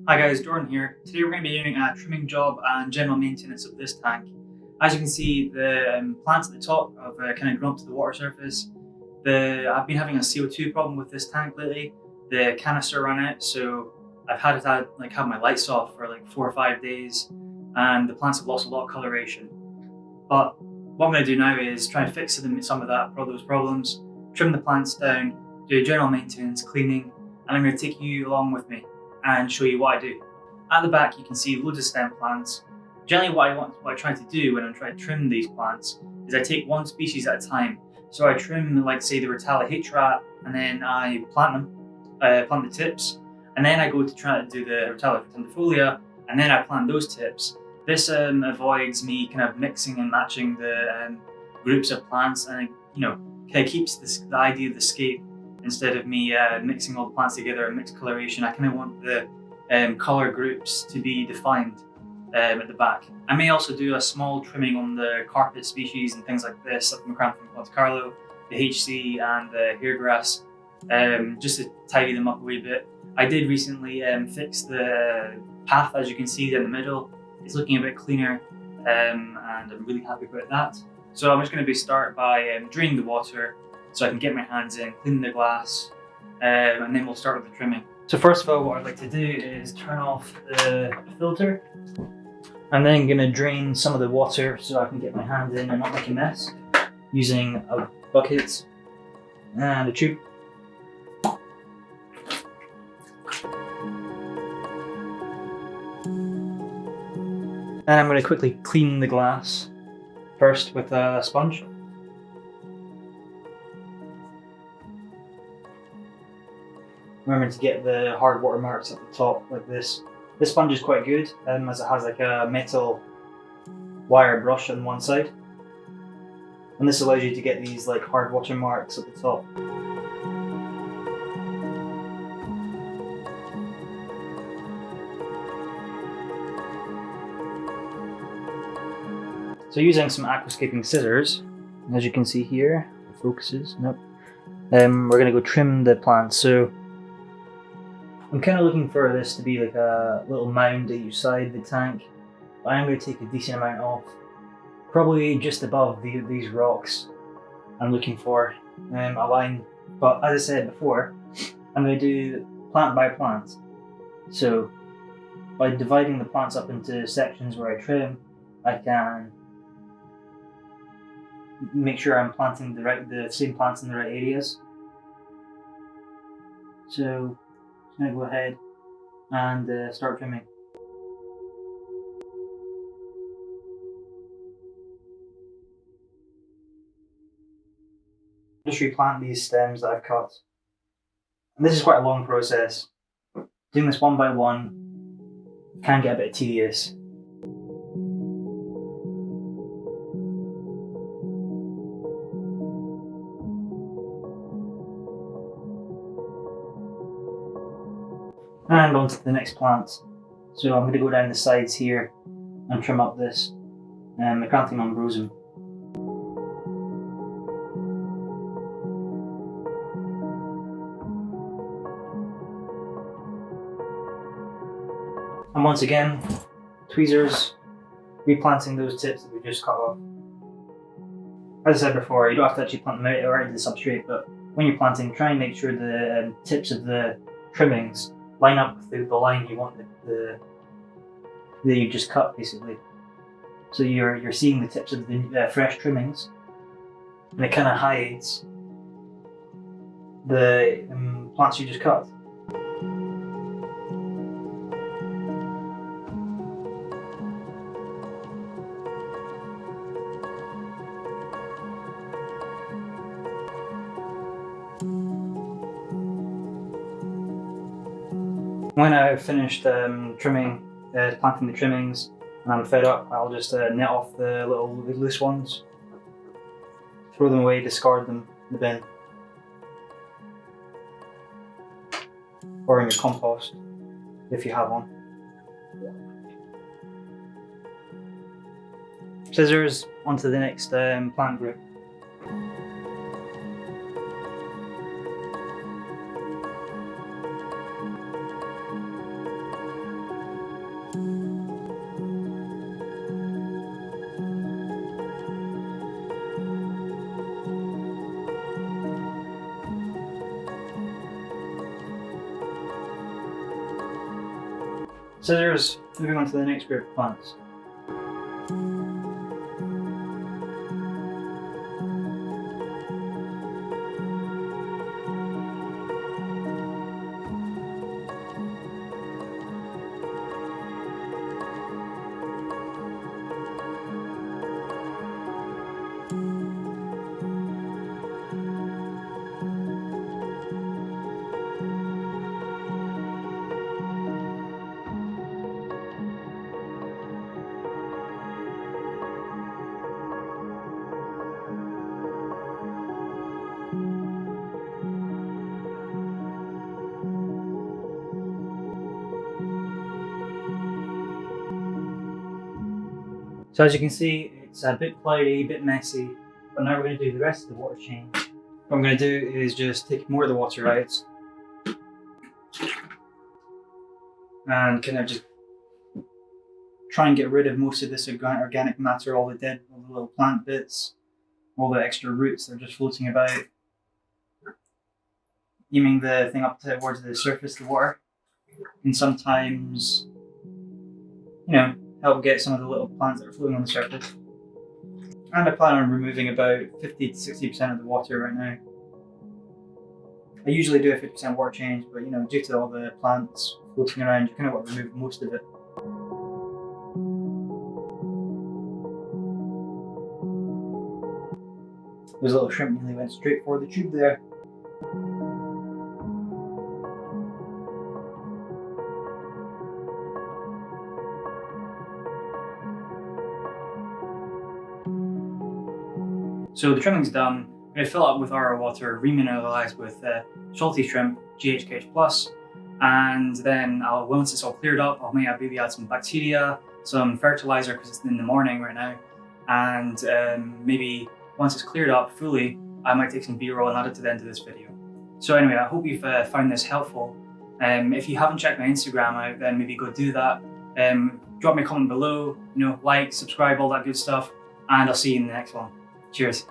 Hi guys, Jordan here. Today we're going to be doing a trimming job and general maintenance of this tank. As you can see, the plants at the top have kind of grown up to the water surface. I've been having a CO2 problem with this tank lately. The canister ran out, so I've had to have my lights off for like 4 or 5 days, and the plants have lost a lot of coloration. But what I'm going to do now is try and fix some of those problems, trim the plants down, do general maintenance, cleaning, and I'm going to take you along with me and show you what I do. At the back, you can see loads of stem plants. Generally, what I try to do when I'm trying to trim these plants is I take one species at a time. So I trim, like say, the Rotala H-rat, and then I plant the tips, and then I go to try to do the Rotala Rotundifolia, and then I plant those tips. This avoids me kind of mixing and matching the groups of plants, and kind of keeps the idea of the scape instead of me mixing all the plants together and mixed coloration. I kind of want the color groups to be defined at the back. I may also do a small trimming on the carpet species and things like this, like Macranthum ponticarlo, the HC, and the hairgrass, just to tidy them up a wee bit. I did recently fix the path, as you can see in the middle. It's looking a bit cleaner, and I'm really happy about that. So I'm just going to start by draining the water so I can get my hands in, clean the glass, and then we'll start with the trimming. So first of all, what I'd like to do is turn off the filter. I'm then going to drain some of the water so I can get my hands in and not make a mess using a bucket and a tube. And I'm going to quickly clean the glass first with a sponge. Remember to get the hard water marks at the top like this. This sponge is quite good as it has like a metal wire brush on one side. And this allows you to get these like hard water marks at the top. So using some aquascaping scissors, as you can see here, it focuses, nope. We're going to go trim the plants. So I'm kind of looking for this to be like a little mound at each side of the tank. But I'm going to take a decent amount off, probably just above these rocks. I'm looking for a line, but as I said before, I'm going to do plant by plant. So by dividing the plants up into sections where I trim, I can make sure I'm planting the same plants in the right areas. So I'm going to go ahead and start trimming. Just replant these stems that I've cut. And this is quite a long process. Doing this one by one can get a bit tedious. And on to the next plant. So I'm going to go down the sides here and trim up this Macranthum ambrosum. And once again, tweezers, replanting those tips that we just cut off. As I said before, you don't have to actually plant them out right into the substrate, but when you're planting, try and make sure the tips of the trimmings line up with the line you want that you just cut, basically. So you're seeing the tips of the fresh trimmings, and it kind of hides the plants you just cut. When I've finished planting the trimmings, and I'm fed up, I'll just net off the little loose ones, throw them away, discard them in the bin, or in your compost if you have one. Scissors, onto the next plant group. Scissors, moving on to the next group of plants. So as you can see, it's a bit cloudy, a bit messy, but now we're going to do the rest of the water change. What I'm going to do is just take more of the water out and kind of just try and get rid of most of this organic matter, all the dead, all the little plant bits, all the extra roots that are just floating about. Aiming the thing up towards the surface of the water can sometimes, help get some of the little plants that are floating on the surface. And I plan on removing about 50 to 60% of the water right now. I usually do a 50% water change, but due to all the plants floating around, you kind of want to remove most of it. Those little shrimp nearly went straight for the tube there. So the trimming's done. I'm going to fill up with our water, remineralize with salty shrimp, GHKH+, and then once it's all cleared up, I'll maybe add some bacteria, some fertilizer because it's in the morning right now, and maybe once it's cleared up fully, I might take some B-roll and add it to the end of this video. So anyway, I hope you've found this helpful. If you haven't checked my Instagram out, then maybe go do that. Drop me a comment below, like, subscribe, all that good stuff, and I'll see you in the next one. Cheers.